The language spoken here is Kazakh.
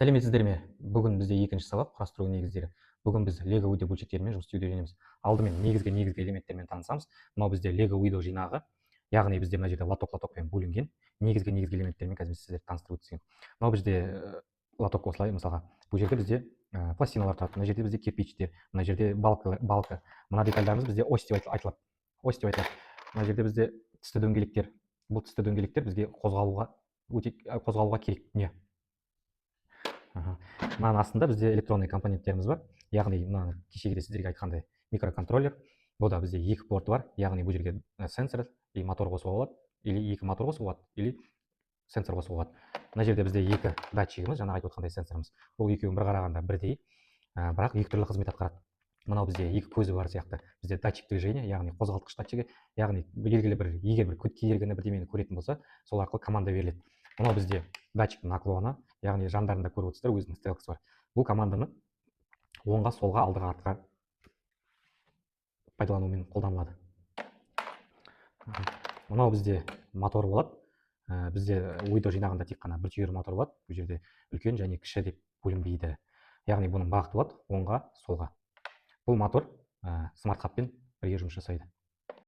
Сәлеметсіздер ме? Бүгін бізде екінші сабақ құрастыру негіздері. Бүгін біз Lego Widow бөлшектерімен жұмыс істеуді үйренеміз. Алдымен негізгі элементтермен танысамыз. Мынау бізде Lego Widow жинағы, яғни бізде мына жерде лотокпен бөлінген негізгі элементтермен қазір сіздерді таныстырып өтсем. Мынау бізде лоток осылай, мысалға, бұл жерде бізде пластиналар тұрады, мына жерде бізде кирпичтер, мына жерде балка, мына детальдарымыз бізде ось деп айтылады. Ось деп айтылады. Мына жерде бізде тісті дөңгелектер. Бұл тісті дөңгелектер бізге қозғалуға керек не. Мынаның астында бізде электронный компоненттеріміз бар, яғни мына кешегіде сіздерге айтқандай микроконтроллер. Бұл да бізде екі порты бар, яғни бұл жерге сенсор и мотор қосуға болады, или екі мотор қосуға болады, или сенсор қосуға болады. Мына жерде бізде екі датчигіміз, жаңа айтып отқандай сенсорымыз. Бұл екеуін бір қарағанда бірдей, бірақ екі түрлі қызмет атқарады. Мынау бізде екі көзі бар сияқты, бізде датчик движения, яғни қозғалтқыш датчигі, яғни белгілі бір егер бір кедергіні бірдемені көретін болса, сол арқылы команда беріледі. Мынау бізде датчиктің наклоны, яғни жандарында көріп отырсыздар, өзінің стрелкасы бар. Бұл команданы оңға, солға, алдыға, артқа пайдаланумен қолданылады. Мынау бізде мотор болады. Бізде Widow жинағында тек қана бір түйір мотор болады. Бұл жерде үлкен және кіші деп бөлінбейді. Яғни бұның бағыты болады оңға, солға. Бұл мотор смарт хабпен бірге жұмыс жасайды.